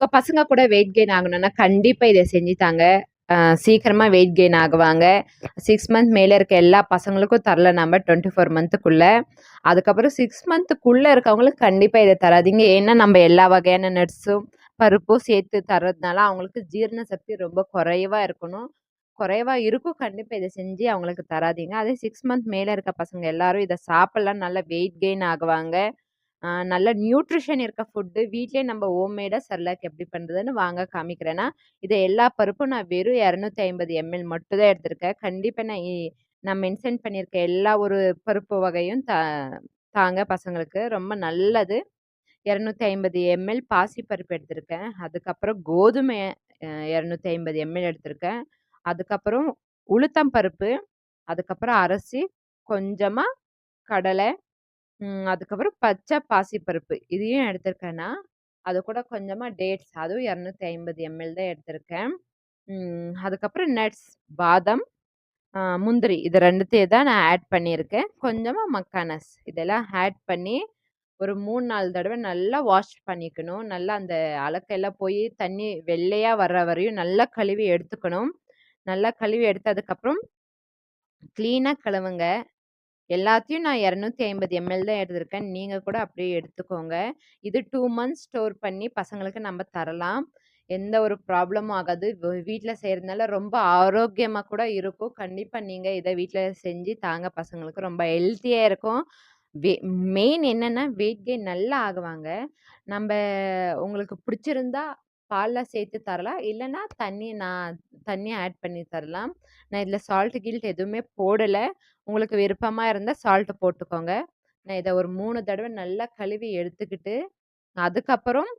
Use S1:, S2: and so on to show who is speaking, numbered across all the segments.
S1: உங்க பசங்க கூட வெயிட் கெயின் ஆகணும்னா கண்டிப்பா இத செஞ்சு தாங்க. சீக்கிரமா வெயிட் கெயின் ஆகுவாங்க. 6 மந்த் மேல இருக்க எல்லா பசங்களுக்கும் தரல நம்ம 24 மந்த்துக்குள்ள. அதுக்கப்புறம் 6 மந்த்துக்குள்ள இருக்கவங்களுக்கு கண்டிப்பா இத தராதீங்க. ஏன்னா நம்ம எல்லா வகையான நட்ஸும், பருப்பும் சேர்த்து தர்றதுனால அவங்களுக்கு ஜீரண சக்தி ரொம்ப குறைவா இருக்கணும். குறைவா இருக்கும். கண்டிப்பா இத செஞ்சு அவங்களுக்கு தராதீங்க. அதே 6 மந்த் மேல இருக்க பசங்க எல்லாரும் இத சாப்பிடலாம். நல்லா வெயிட் கெயின் ஆகுவாங்க. நல்ல நியூட்ரிஷன் இருக்க ஃபுட்டு வீட்லயே நம்ம ஹோம்மேடா செர்லாக் எப்படி பண்றதுன்னு வாங்க காமிக்கிறேன்னா, இத எல்லா பருப்பும் நான் வெறும் 250 எம்எல் மட்டும் தான் எடுத்திருக்கேன். கண்டிப்பா நான் மென்ஷன் பண்ணியிருக்க எல்லா ஒரு பருப்பு வகையும் தாங்க பசங்களுக்கு. ரொம்ப நல்லது. 250 எம்எல் பாசிப்பருப்பு எடுத்திருக்கேன். அதுக்கப்புறம் கோதுமை 250 எம்எல் எடுத்திருக்கேன். அதுக்கப்புறம் உளுத்தம் பருப்பு, அதுக்கப்புறம் அரிசி, கொஞ்சமா கடலை, அதுக்கப்புறம் பச்சை பாசிப்பருப்பு இதையும் எடுத்திருக்கேன்னா, அது கூட கொஞ்சமா டேட்ஸ் அதுவும் 250 எம்எல் தான் எடுத்திருக்கேன். அதுக்கப்புறம் நட்ஸ், பாதாம், முந்திரி இது 2த்தையும் தான் நான் ஆட் பண்ணியிருக்கேன். கொஞ்சமா மக்கானஸ் இதெல்லாம் ஆட் பண்ணி ஒரு 3, 4 தடவை நல்லா வாஷ் பண்ணிக்கணும். நல்லா அந்த அழுக்கெல்லாம் போய் தண்ணி வெள்ளையா வர்ற வரையும் நல்லா கழுவி எடுத்துக்கணும். நல்லா கழுவி எடுத்ததுக்கப்புறம் கிளீனா கழுவுங்க. எல்லாத்தையும் நான் 250 எம்எல் தான் எடுத்திருக்கேன். நீங்க கூட அப்படியே எடுத்துக்கோங்க. இது 2 மந்த்ஸ் ஸ்டோர் பண்ணி பசங்களுக்கு நம்ம தரலாம். எந்த ஒரு ப்ராப்ளமும் ஆகாது. வீட்ல செய்றதுனால ரொம்ப ஆரோக்கியமா கூட இருக்கும். கண்டிப்பா நீங்க இத வீட்ல செஞ்சு தாங்க பசங்களுக்கு. ரொம்ப ஹெல்த்தியா இருக்கும். வெ மெயின் என்னன்னா வெயிட் கெயின் நல்லா ஆகுவாங்க. நம்ப உங்களுக்கு பிடிச்சிருந்தா பால்ல சேர்த்து தரலாம். இல்லன்னா தண்ணி ஆட் பண்ணி தரலாம். நான் இதுல சால்ட் கில்ட் எதுவுமே போடல. உங்களுக்கு விருப்பமா இருந்தா சால்ட் போட்டுக்கோங்க. நான் இத ஒரு 3 தடவ நல்லா கழுவி எடுத்துக்கிட்டு, அதுக்கப்புறம்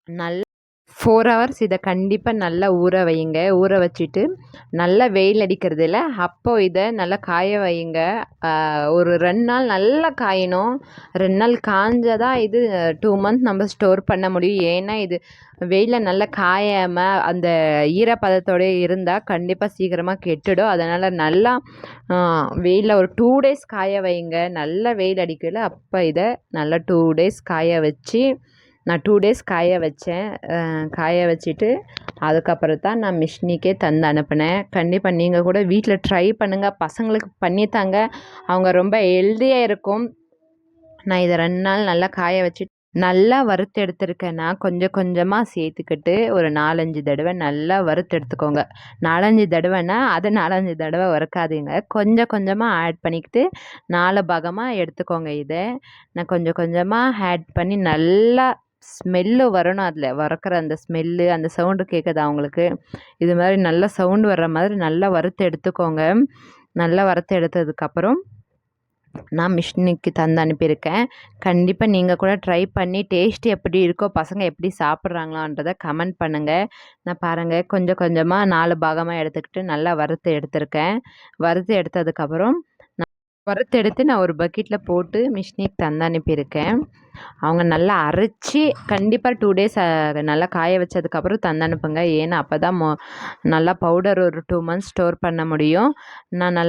S1: நல்லா 4 ஹவர்ஸ் இத கண்டிப்பா நல்லா ஊற வையுங்க. ஊற வச்சுட்டு, நல்லா வெயில் அடிக்கிறதுல அப்போ இத நல்லா காய வையுங்க. ஒரு 2 நாள் நல்லா காயணும். 2 நாள் காஞ்சா தான் இது 2 மந்த் நம்ம ஸ்டோர் பண்ண முடியும். ஏன்னா இது வெயில்ல நல்லா காயாம அந்த ஈரப்பதத்தோடயே இருந்தா கண்டிப்பா சீக்கிரமா கெட்டுடும். அதனால நல்லா வெயில்ல ஒரு 2 டேஸ் காய வையுங்க. நல்லா வெயில் அடிக்கையில அப்ப இத நல்லா 2 டேஸ் காய வச்சு நான் 2 டேஸ் காய வச்சேன். காய வச்சுட்டு அதுக்கப்புறம் தான் நான் மிஷினுக்கே தந்து அனுப்புனேன். கண்டிப்பா நீங்க கூட வீட்ல ட்ரை பண்ணுங்க. பசங்களுக்கு பண்ணி தாங்க. அவங்க ரொம்ப ஹெல்தியா இருக்கும். நான் இத 2 நாள் நல்லா காய வச்சு நல்லா வறுத்து எடுத்திருக்கேன்னா, கொஞ்சம் கொஞ்சமா சேர்த்துக்கிட்டு ஒரு 4, 5 தடவ நல்லா வறுத்து எடுத்துக்கோங்க. 4, 5 தடவன்னா, அத 4, 5 தடவ வறுக்காதீங்க. கொஞ்சம் கொஞ்சமா ஆட் பண்ணிக்கிட்டு 4 பாகமா எடுத்துக்கோங்க இத. நான் கொஞ்சம் கொஞ்சமா ஆட் பண்ணி நல்லா ஸ்மெல்லு வரணும் அதில. வறுக்கிற அந்த ஸ்மெல்லு, அந்த சவுண்டு கேட்குதா உங்களுக்கு? இது மாரி நல்லா சவுண்டு வர்ற மாதிரி நல்லா வறுத்து எடுத்துக்கோங்க. நல்லா வறுத்து எடுத்ததுக்கப்புறம் நான் மிஷினுக்கு தந்து அனுப்பியிருக்கேன். கண்டிப்பா நீங்க கூட ட்ரை பண்ணி டேஸ்ட் எப்படி இருக்கோ, பசங்க எப்படி சாப்பிட்றாங்களான்றத கமெண்ட் பண்ணுங்க. நான் பாருங்க கொஞ்சம் கொஞ்சமா 4 பாகமா எடுத்துக்கிட்டு நல்லா வறுத்து எடுத்திருக்கேன். வறுத்து எடுத்ததுக்கப்புறம் வறுத்தெடுத்து நான் ஒரு பக்கெட்ல போட்டு மிஷினுக்கு தந்து அனுப்பியிருக்கேன். அவங்க நல்லா அரைச்சு கண்டிப்பா 2 டேஸ் நல்லா காய வச்சதுக்கப்புறம் தந்து அனுப்புங்க. ஏன்னா அப்பதான் நல்லா பவுடர் ஒரு 2 மந்த்ஸ் ஸ்டோர் பண்ண முடியும். நான்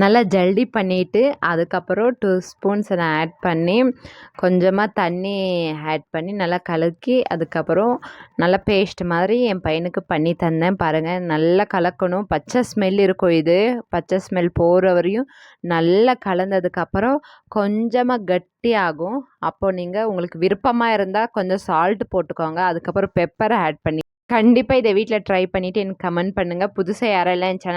S1: நல்லா ஜல்லி பண்ணிட்டு, அதுக்கப்புறம் 2 ஸ்பூன்ஸ் நான் ஆட் பண்ணி, கொஞ்சமா தண்ணி ஆட் பண்ணி நல்லா கலக்கி, அதுக்கப்புறம் நல்லா பேஸ்ட் மாதிரி என் பையனுக்கு பண்ணி தந்தேன். பாருங்க நல்லா கலக்கணும். பச்சை ஸ்மெல் இருக்கும் இது. பச்சை ஸ்மெல் போகிற வரையும் நல்லா கலந்ததுக்கப்புறம் கொஞ்சமா கட்டியாகும். அப்போ நீங்க உங்களுக்கு விருப்பமா இருந்தா கொஞ்சம் சால்ட் போட்டுக்கோங்க. அதுக்கப்புறம் பெப்பர ஆட் பண்ணி கண்டிப்பா இத வீட்ல ட்ரை பண்ணிட்டு எனக்கு கமெண்ட் பண்ணுங்க. புதுசா யாரெல்லாம் என் சேனல்